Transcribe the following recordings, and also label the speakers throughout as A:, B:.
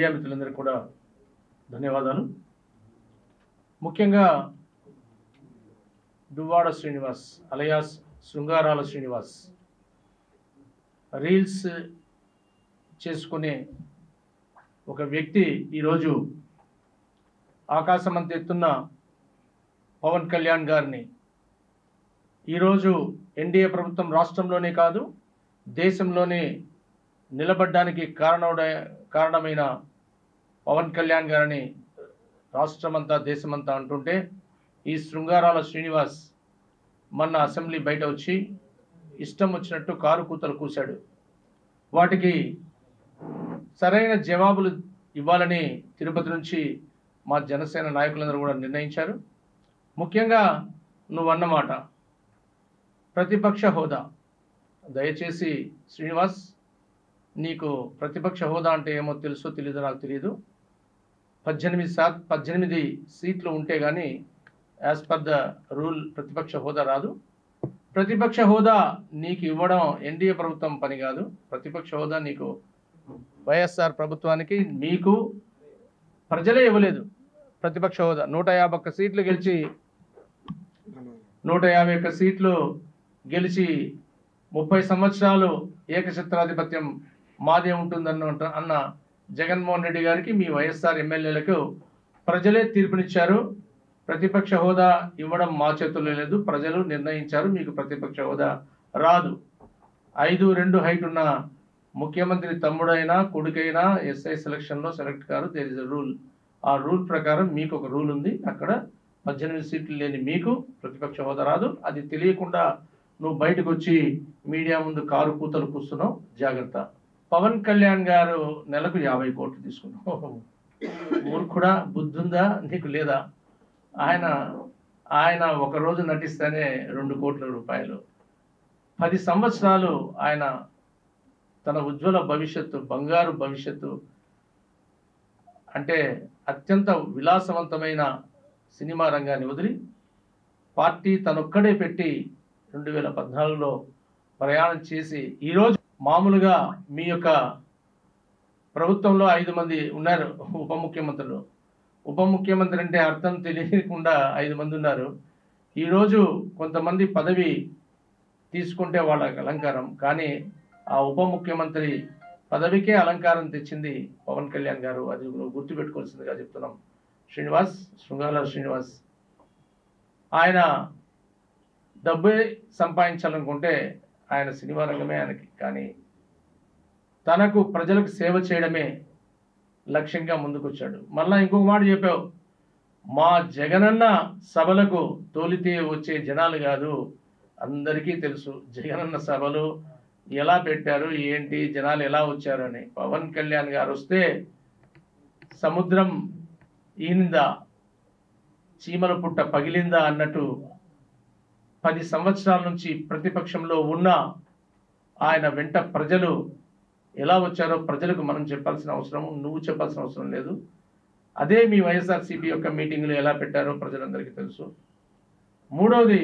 A: Media మిత్రులందరికీ కూడా ధన్యవాదాలు. ముఖ్యంగా దువ్వాడ శ్రీనివాస్ అలయాస్ శృంగారాల శ్రీనివాస్ రీల్స్ చేసుకునే ఒక వ్యక్తి ఈరోజు ఆకాశమంత ఎత్తున్న పవన్ కళ్యాణ్ గారిని ఈరోజు ఎన్డీఏ ప్రభుత్వం రాష్ట్రంలోనే కాదు దేశంలోనే నిలబడ్డానికి కారణమైన పవన్ కళ్యాణ్ గారిని రాష్ట్రమంతా దేశమంతా అంటుంటే ఈ శృంగారాల శ్రీనివాస్ మొన్న అసెంబ్లీ బయట వచ్చి ఇష్టం వచ్చినట్టు కారు కూతలు కూశాడు. వాటికి సరైన జవాబులు ఇవ్వాలని తిరుపతి నుంచి మా జనసేన నాయకులందరూ కూడా నిర్ణయించారు. ముఖ్యంగా నువ్వన్నమాట ప్రతిపక్ష హోదా. దయచేసి శ్రీనివాస్, నీకు ప్రతిపక్ష హోదా అంటే ఏమో తెలుసో తెలీదో నాకు తెలియదు. 18 సీట్లు ఉంటే కానీ యాజ్ పర్ ద రూల్ ప్రతిపక్ష హోదా రాదు. ప్రతిపక్ష హోదా నీకు ఇవ్వడం ఎన్డీఏ ప్రభుత్వం పని కాదు. ప్రతిపక్ష హోదా నీకు వైఎస్ఆర్ ప్రభుత్వానికి మీకు ప్రజలే ఇవ్వలేదు. ప్రతిపక్ష హోదా 151 సీట్లు గెలిచి 151 సీట్లు గెలిచి 30 సంవత్సరాలు ఏకఛత్రాధిపత్యం మాదే ఉంటుందన్న జగన్మోహన్ రెడ్డి గారికి మీ వైఎస్ఆర్ ఎమ్మెల్యేలకు ప్రజలే తీర్పునిచ్చారు. ప్రతిపక్ష హోదా ఇవ్వడం మా చేతుల్లో లేదు, ప్రజలు నిర్ణయించారు మీకు ప్రతిపక్ష హోదా రాదు. 5'2" హైట్ ఉన్న ముఖ్యమంత్రి తమ్ముడైనా కొడుకైనా ఎస్ఐ సెలక్షన్లో సెలెక్ట్ కారు. There is a rule. ఆ రూల్ ప్రకారం మీకు ఒక రూల్ ఉంది. అక్కడ 18 సీట్లు లేని మీకు ప్రతిపక్ష హోదా రాదు. అది తెలియకుండా నువ్వు బయటకు వచ్చి మీడియా ముందు కారు కూతలు కూస్తున్నావు, జాగ్రత్త. పవన్ కళ్యాణ్ గారు నెలకు 50 కోట్లు తీసుకున్నావు. మూర్ఖుడా, బుద్ధుందా నీకు లేదా? ఆయన ఒకరోజు నటిస్తేనే 2 కోట్ల రూపాయలు. 10 సంవత్సరాలు ఆయన తన ఉజ్వల భవిష్యత్తు, బంగారు భవిష్యత్తు అంటే అత్యంత విలాసవంతమైన సినిమా రంగాన్ని వదిలి పార్టీ తనొక్కడే పెట్టి 2014లో ప్రయాణం చేసి ఈరోజు మామూలుగా మీ యొక్క ప్రభుత్వంలో 5 మంది ఉన్నారు ఉప ముఖ్యమంత్రులు. ఉప ముఖ్యమంత్రి అంటే అర్థం తెలియకుండా 5 మంది ఉన్నారు. ఈరోజు కొంతమంది పదవి తీసుకుంటే వాళ్ళకి అలంకారం, కానీ ఆ ఉప ముఖ్యమంత్రి పదవికే అలంకారం తెచ్చింది పవన్ కళ్యాణ్ గారు. అది గుర్తుపెట్టుకోవాల్సిందిగా చెప్తున్నాం. శ్రీనివాస్, శృంగారాల శ్రీనివాస్ ఆయన డబ్బే సంపాదించాలనుకుంటే ఆయన సినిమా రంగమే ఆయనకి, కానీ తనకు ప్రజలకు సేవ చేయడమే లక్ష్యంగా ముందుకొచ్చాడు. మళ్ళా ఇంకొక మాట చెప్పావు, మా జగనన్న సభలకు తోలితే వచ్చే జనాలు కాదు, అందరికీ తెలుసు జగనన్న సభలు ఎలా పెట్టారు, ఏంటి, జనాలు ఎలా వచ్చారు అని. పవన్ కళ్యాణ్ గారు వస్తే సముద్రం ఈనిందా, చీమల పుట్ట పగిలిందా అన్నట్టు 10 సంవత్సరాల నుంచి ప్రతిపక్షంలో ఉన్న ఆయన వెంట ప్రజలు ఎలా వచ్చారో ప్రజలకు మనం చెప్పాల్సిన అవసరం, నువ్వు చెప్పాల్సిన అవసరం లేదు. అదే మీ వైఎస్ఆర్సీపీ యొక్క మీటింగ్లు ఎలా పెట్టారో ప్రజలందరికీ తెలుసు. మూడవది,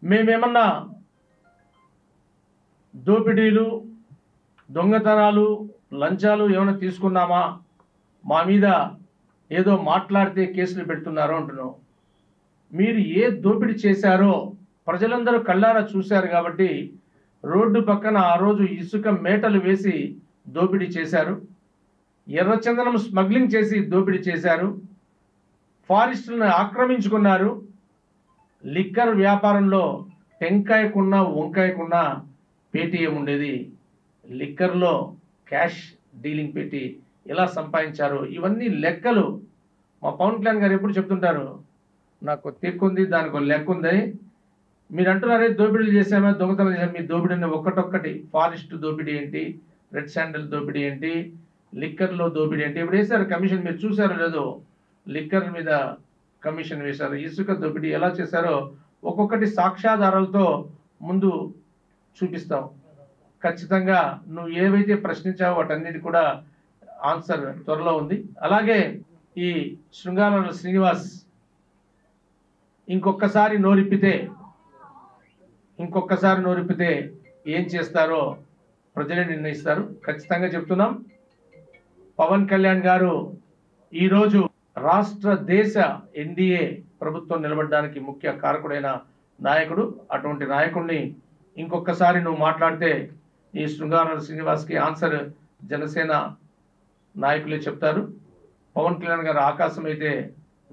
A: మేమేమన్నా దోపిడీలు, దొంగతనాలు, లంచాలు ఏమైనా తీసుకున్నామా, మా మీద ఏదో మాట్లాడితే కేసులు పెడుతున్నారో అంటున్నావు. మీరు ఏ దోపిడీ చేశారో ప్రజలందరూ కళ్ళారా చూశారు కాబట్టి రోడ్డు పక్కన ఆ రోజు ఇసుక మేటలు వేసి దోపిడీ చేశారు, ఎర్రచందనం స్మగ్లింగ్ చేసి దోపిడీ చేశారు, ఫారెస్టులను ఆక్రమించుకున్నారు. లిక్కర్ వ్యాపారంలో టెంకాయకున్న వంకాయకున్న పేటీఎం ఉండేది, లిక్కర్లో క్యాష్ డీలింగ్ పెట్టి ఎలా సంపాదించారు, ఇవన్నీ లెక్కలు మా పవన్ కళ్యాణ్ గారు ఎప్పుడు చెప్తుంటారు. నాకు తెక్కుంది, దానికి ఒక లెక్క ఉంది. మీరు అంటున్నారే దోపిడీలు చేసామా, దొంగతనం చేసామా. మీ దోపిడీని ఒక్కటొక్కటి, ఫారెస్ట్ దోపిడీ ఏంటి, రెడ్ శాండల్ దోపిడీ ఏంటి, లిక్కర్లో దోపిడీ ఏంటి. ఇప్పుడు వేశారు కమిషన్, మీరు చూసారో లేదో, లిక్కర్ మీద కమిషన్ వేశారు. ఇసుక దోపిడీ ఎలా చేశారో ఒక్కొక్కటి సాక్ష్యాధారాలతో ముందు చూపిస్తాం. ఖచ్చితంగా నువ్వు ఏవైతే ప్రశ్నించావో వాటన్నిటి కూడా ఆన్సర్ త్వరలో ఉంది. అలాగే ఈ శృంగారాల శ్రీనివాస్ ఇంకొకసారి నోరిప్పితే ఏం చేస్తారో ప్రజలే నిర్ణయిస్తారు. ఖచ్చితంగా చెప్తున్నాం, పవన్ కళ్యాణ్ గారు ఈరోజు రాష్ట్ర దేశ ఎన్డీఏ ప్రభుత్వం నిలబడడానికి ముఖ్య కారకుడైన నాయకుడు. అటువంటి నాయకుడిని ఇంకొకసారి నువ్వు మాట్లాడితే ఈ శృంగార శ్రీనివాస్కి ఆన్సర్ జనసేన నాయకులే చెప్తారు. పవన్ కళ్యాణ్ గారు ఆకాశం అయితే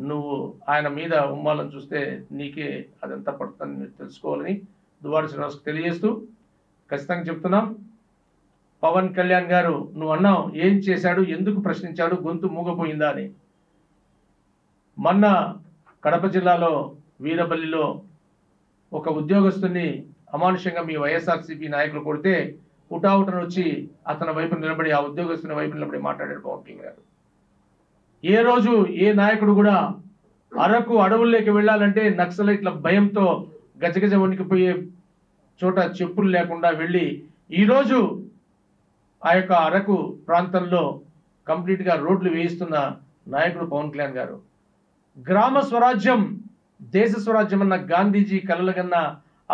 A: నువ్వు ఆయన మీద ఉమ్మాలని చూస్తే నీకే అదంతా పడుతుందని మీరు తెలుసుకోవాలని దువ్వాడ శ్రీనివాస్కి తెలియజేస్తూ ఖచ్చితంగా చెప్తున్నాం. పవన్ కళ్యాణ్ గారు నువ్వు అన్నావు ఏం చేశాడు, ఎందుకు ప్రశ్నించాడు, గొంతు మూగపోయిందా అని. మొన్న కడప జిల్లాలో వీరబల్లిలో ఒక ఉద్యోగస్తుని అమానుషంగా మీ వైఎస్ఆర్సీపీ నాయకులు కొడితే హుటాహుటను వచ్చి అతని వైపు నిలబడి ఆ ఉద్యోగస్తుని వైపు నిలబడి మాట్లాడాడు పవన్ కళ్యాణ్ గారు. ఏ రోజు ఏ నాయకుడు కూడా అరకు అడవుల్లోకి వెళ్ళాలంటే నక్సలైట్ల భయంతో గజగజ వణికిపోయే చోట చెప్పులు లేకుండా వెళ్ళి ఈరోజు ఆ యొక్క అరకు ప్రాంతంలో కంప్లీట్గా రోడ్లు వేయిస్తున్న నాయకుడు పవన్ కళ్యాణ్ గారు. గ్రామ స్వరాజ్యం దేశ స్వరాజ్యం అన్న గాంధీజీ కలలుగన్న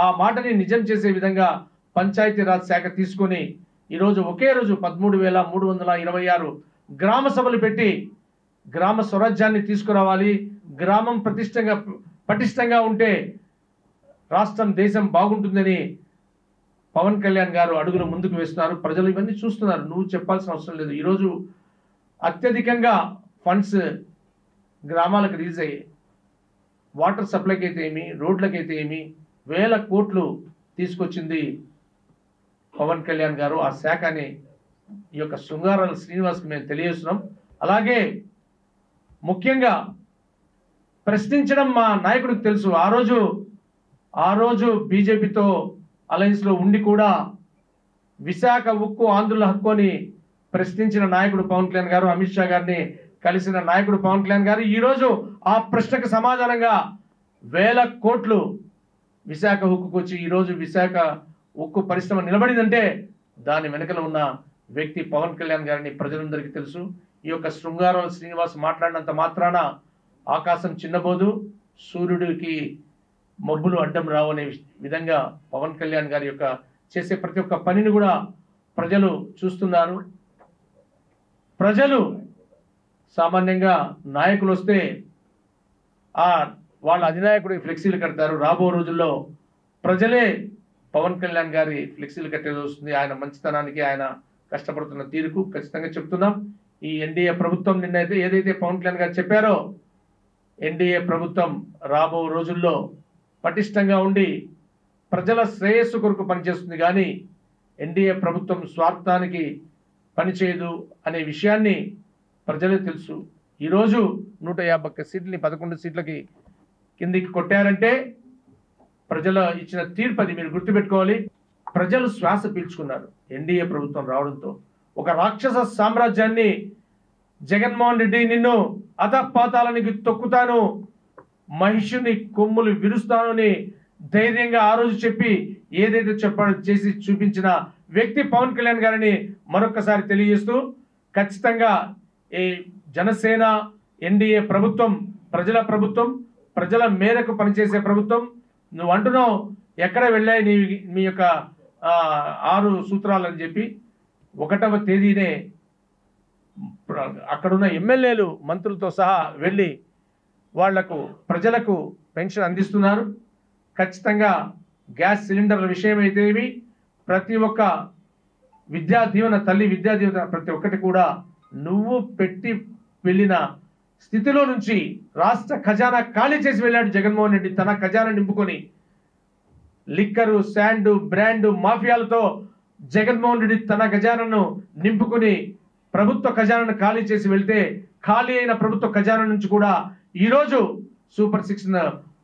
A: ఆ మాటని నిజం చేసే విధంగా పంచాయతీరాజ్ శాఖ తీసుకొని ఈరోజు ఒకే రోజు 13,326 గ్రామ సభలు పెట్టి గ్రామ స్వరాజ్యాన్ని తీసుకురావాలి, గ్రామం పటిష్టంగా ఉంటే రాష్ట్రం దేశం బాగుంటుందని పవన్ కళ్యాణ్ గారు అడుగులు ముందుకు వేస్తున్నారు. ప్రజలు ఇవన్నీ చూస్తున్నారు, నువ్వు చెప్పాల్సిన అవసరం లేదు. ఈరోజు అత్యధికంగా ఫండ్స్ గ్రామాలకు రిలీజ్ అయ్యాయి. వాటర్ సప్లైకి అయితే ఏమి, రోడ్లకైతే ఏమి వేల కోట్లు తీసుకొచ్చింది పవన్ కళ్యాణ్ గారు. ఆ శాఖని ఈ యొక్క శృంగారాల శ్రీనివాస్కి మేము తెలియజేస్తున్నాం. అలాగే ముఖ్యంగా ప్రశ్నించడం మా నాయకుడికి తెలుసు. ఆ రోజు బీజేపీతో అలయన్స్లో ఉండి కూడా విశాఖ ఉక్కు ఆంధ్రుల హక్కు అని ప్రశ్నించిన నాయకుడు పవన్ కళ్యాణ్ గారు. అమిత్ షా గారిని కలిసిన నాయకుడు పవన్ కళ్యాణ్ గారు. ఈరోజు ఆ ప్రశ్నకు సమాధానంగా వేల కోట్లు విశాఖ ఉక్కుకు వచ్చి ఈరోజు విశాఖ ఉక్కు పరిశ్రమ నిలబడిందంటే దాని వెనుకల ఉన్న వ్యక్తి పవన్ కళ్యాణ్ గారిని ప్రజలందరికీ తెలుసు. ఈ యొక్క శృంగారాల శ్రీనివాస్ మాట్లాడినంత మాత్రాన ఆకాశం చిన్నబోదు, సూర్యుడికి మబ్బులు అడ్డం రావు అనే విధంగా పవన్ కళ్యాణ్ గారి యొక్క చేసే ప్రతి ఒక్క పనిని కూడా ప్రజలు చూస్తున్నారు. ప్రజలు సామాన్యంగా నాయకులు వస్తే వాళ్ళ అధినాయకుడికి ఫ్లెక్సీలు కడతారు. రాబో రోజుల్లో ప్రజలే పవన్ కళ్యాణ్ గారి ఫ్లెక్సీలు కట్టేది వస్తుంది. ఆయన మంచితనానికి, ఆయన కష్టపడుతున్న తీరుకు ఖచ్చితంగా చెప్తున్నాం. ఈ ఎన్డీఏ ప్రభుత్వం నిన్నైతే ఏదైతే పవన్ కళ్యాణ్ గారు చెప్పారో ఎన్డీఏ ప్రభుత్వం రాబో రోజుల్లో పటిష్టంగా ఉండి ప్రజల శ్రేయస్సు కొరకు పనిచేస్తుంది, కానీ ఎన్డీఏ ప్రభుత్వం స్వార్థానికి పనిచేయదు అనే విషయాన్ని ప్రజలే తెలుసు. ఈరోజు 151 సీట్లని 11 సీట్లకి కిందికి కొట్టారంటే ప్రజల ఇచ్చిన తీర్పు అది మీరు గుర్తుపెట్టుకోవాలి. ప్రజలు శ్వాస పీల్చుకున్నారు ఎన్డీఏ ప్రభుత్వం రావడంతో. ఒక రాక్షస సామ్రాజ్యాన్ని జగన్మోహన్ రెడ్డి నిన్ను అధపాతాలనికి తొక్కుతాను, మహిషుని కొమ్ములు విరుస్తాను అని ధైర్యంగా ఆ రోజు చెప్పి ఏదైతే చేసి చూపించిన వ్యక్తి పవన్ కళ్యాణ్ గారిని మరొకసారి తెలియజేస్తూ ఖచ్చితంగా ఈ జనసేన ఎన్డీఏ ప్రభుత్వం ప్రజల ప్రభుత్వం, ప్రజల మేరకు పనిచేసే ప్రభుత్వం. నువ్వు అంటున్నావు ఎక్కడ వెళ్ళాయి మీ యొక్క 6 సూత్రాలు అని చెప్పి 1వ తేదీనే అక్కడున్న ఎమ్మెల్యేలు మంత్రులతో సహా వెళ్ళి వాళ్లకు ప్రజలకు పెన్షన్ అందిస్తున్నారు. ఖచ్చితంగా గ్యాస్ సిలిండర్ల విషయం అయితే ప్రతి ఒక్క విద్యా దీవెన, తల్లి విద్యా దీవెన ప్రతి ఒక్కటి కూడా నువ్వు పెట్టి వెళ్ళిన స్థితిలో నుంచి రాష్ట్ర ఖజానా ఖాళీ చేసి వెళ్ళాడు జగన్మోహన్ రెడ్డి. తన ఖజానా నింపుకొని లిక్కరు, శాండ్, బ్రాండ్ మాఫియాలతో జగన్మోహన్ రెడ్డి తన ఖజానాను నింపుకొని ప్రభుత్వ ఖజానాను ఖాళీ చేసి వెళ్తే ఖాళీ అయిన ప్రభుత్వ ఖజానా నుంచి కూడా ఈరోజు సూపర్ 6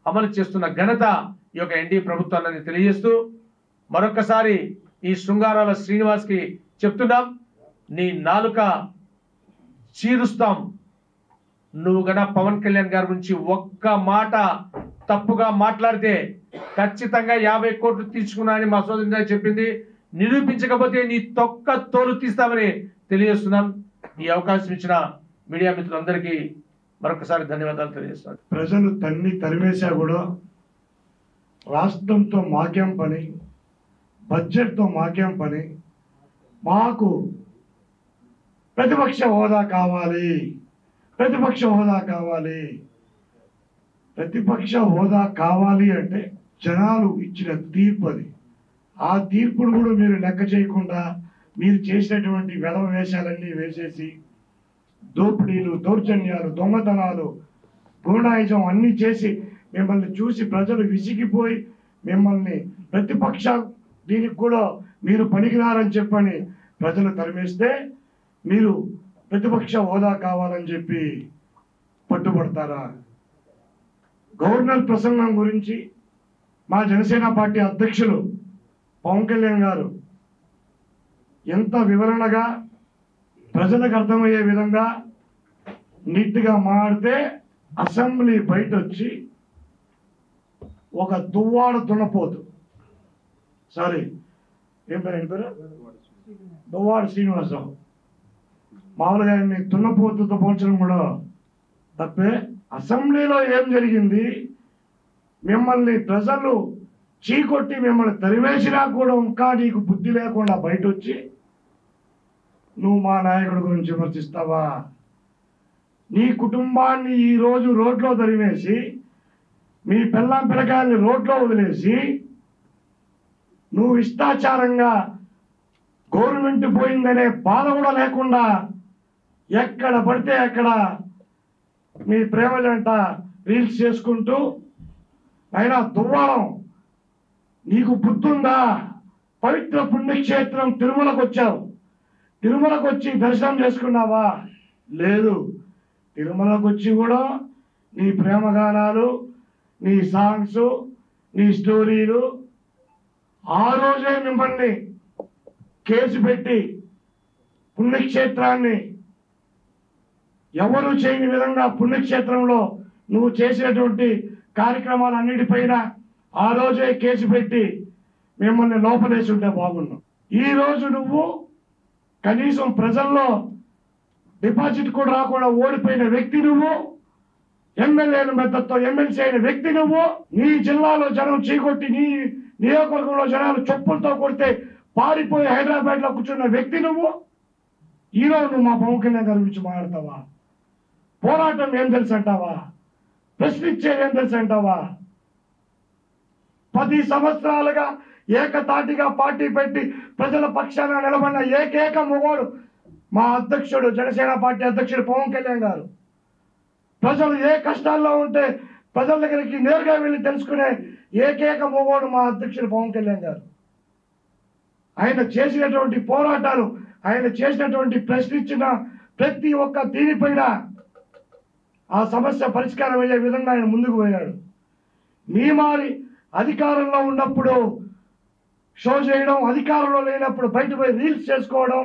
A: అమలు చేస్తున్న ఘనత ఈ యొక్క ఎన్డీఏ ప్రభుత్వాన్ని తెలియజేస్తూ మరొకసారి ఈ శృంగారాల శ్రీనివాస్కి చెప్తున్నాం, నీ నాలుక చీరుస్తాం. నువ్వు గన పవన్ కళ్యాణ్ గారి గురించి ఒక్క మాట తప్పుగా మాట్లాడితే ఖచ్చితంగా 50 కోట్లు తీసుకున్నానని మా సోదరి చెప్పింది. నిరూపించకపోతే నీ తొక్క తోలు తీస్తామని తెలియజేస్తున్నాం. ఈ అవకాశం ఇచ్చిన మీడియా మిత్రులందరికీ మరొకసారి ధన్యవాదాలు తెలియజేస్తున్నాను.
B: ప్రజలు తరిమేశా కూడా రాష్ట్రంతో మాకేం పని, బడ్జెట్తో మాకేం పని, మాకు ప్రతిపక్ష హోదా కావాలి, ప్రతిపక్ష హోదా కావాలి. ప్రతిపక్ష హోదా కావాలి అంటే జనాలు ఇచ్చిన తీర్పు అది. ఆ తీర్పును కూడా మీరు లెక్క చేయకుండా మీరు చేసినటువంటి వెధవ వేషాలన్నీ వేసేసి దోపిడీలు, దౌర్జన్యాలు, దొంగతనాలు, గూండాయిజం అన్నీ చేసి మిమ్మల్ని చూసి ప్రజలు విసిగిపోయి మిమ్మల్ని ప్రతిపక్ష దీనికి కూడా మీరు పనికిరారని చెప్పని ప్రజలు తరిమేస్తే మీరు ప్రతిపక్ష హోదా కావాలని చెప్పి పట్టుబడతారా? గవర్నర్ ప్రసంగం గురించి మా జనసేన పార్టీ అధ్యక్షులు పవన్ కళ్యాణ్ గారు ఎంత వివరణగా ప్రజలకు అర్థమయ్యే విధంగా నీట్గా మాడితే అసెంబ్లీ బయట వచ్చి ఒక దువ్వాడ దున్నపోతు, సారీ ఏం పేరు, దువ్వాడ శ్రీనివాసరావు, మామూలుగా ఆయన్ని దున్నపోతుతో పోల్చడం కూడా తప్పే. అసెంబ్లీలో ఏం జరిగింది, మిమ్మల్ని ప్రజలు చీకొట్టి మిమ్మల్ని తరివేసినా కూడా ఇంకా నీకు బుద్ధి లేకుండా బయట వచ్చి నువ్వు మా నాయకుడి గురించి విమర్శిస్తావా? నీ కుటుంబాన్ని ఈరోజు రోడ్లో తరివేసి మీ పిల్లం పిల్లకాయల్ని రోడ్లో వదిలేసి నువ్వు ఇష్టాచారంగా గవర్నమెంట్ పోయిందనే బాధ కూడా లేకుండా ఎక్కడ పడితే అక్కడ మీ ప్రేమ జంట రీల్స్ చేసుకుంటూ, అయినా దువ్వాడం నీకు బుద్ధుందా? పవిత్ర పుణ్యక్షేత్రం తిరుమలకు వచ్చావు, తిరుమలకు వచ్చి దర్శనం చేసుకున్నావా? లేదు. తిరుమలకు వచ్చి కూడా నీ ప్రేమగానాలు, నీ సాంగ్స్, నీ స్టోరీలు, ఆ రోజే మిమ్మల్ని కేసు పెట్టి పుణ్యక్షేత్రాన్ని ఎవరు చేయని విధంగా పుణ్యక్షేత్రంలో నువ్వు చేసినటువంటి కార్యక్రమాలన్నిటిపైన ఆ రోజే కేసు పెట్టి మిమ్మల్ని లోపలేసి ఉంటే బాగున్నావు. ఈరోజు నువ్వు కనీసం ప్రజల్లో డిపాజిట్ కూడా రాకుండా ఓడిపోయిన వ్యక్తి నువ్వు, ఎమ్మెల్యేల మద్దతుతో ఎమ్మెల్సీ అయిన వ్యక్తి నువ్వు, నీ జిల్లాలో జనం చీకొట్టి నీ నియోజకవర్గంలో జనాలు చెప్పులతో కొడితే పారిపోయి హైదరాబాద్లో కూర్చున్న వ్యక్తి నువ్వు. ఈరోజు నువ్వు మా పవన్ కళ్యాణ్ గారి గురించి మాట్లాడతావా? పోరాటం ఏం తెలుసు అంటావా? ప్రశ్నించేది ఏం తెలుసు అంటావా? 10 సంవత్సరాలుగా ఏకతాటిగా పార్టీ పెట్టి ప్రజల పక్షాన నిలబడిన ఏకైక మొగోడు మా అధ్యక్షుడు, జనసేన పార్టీ అధ్యక్షుడు పవన్ కళ్యాణ్ గారు. ప్రజలు ఏ కష్టాల్లో ఉంటే ప్రజల దగ్గరికి నేరుగా వెళ్ళి తెలుసుకునే ఏకైక మొగోడు మా అధ్యక్షుడు పవన్ కళ్యాణ్ గారు. ఆయన చేసినటువంటి పోరాటాలు, ఆయన చేసినటువంటి ప్రశ్నించిన ప్రతి ఒక్క దీనిపైన ఆ సమస్య పరిష్కారం అయ్యే విధంగా ఆయన ముందుకు పోయాడు. మీ మారి అధికారంలో ఉన్నప్పుడు షో చేయడం, అధికారంలో లేనప్పుడు బయట పోయి రీల్స్ చేసుకోవడం,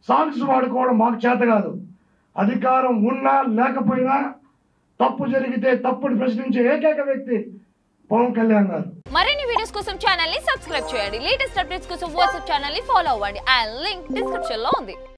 B: సాంగ్స్ వాడుకోవడం మాకు చేత కాదు. అధికారం ఉన్నా లేకపోయినా తప్పు జరిగితే తప్పుని ప్రశ్నించే ఏకైక వ్యక్తి పవన్ కళ్యాణ్ గారు.
C: మరిన్ని వీడియోస్ కోసం ఛానల్ ని సబ్స్క్రైబ్ చేయండి. లేటెస్ట్ అప్డేట్స్ కోసం వాట్సాప్ ఛానల్ ని ఫాలో అవ్వండి. ఆ లింక్ డిస్క్రిప్షన్ లో ఉంది.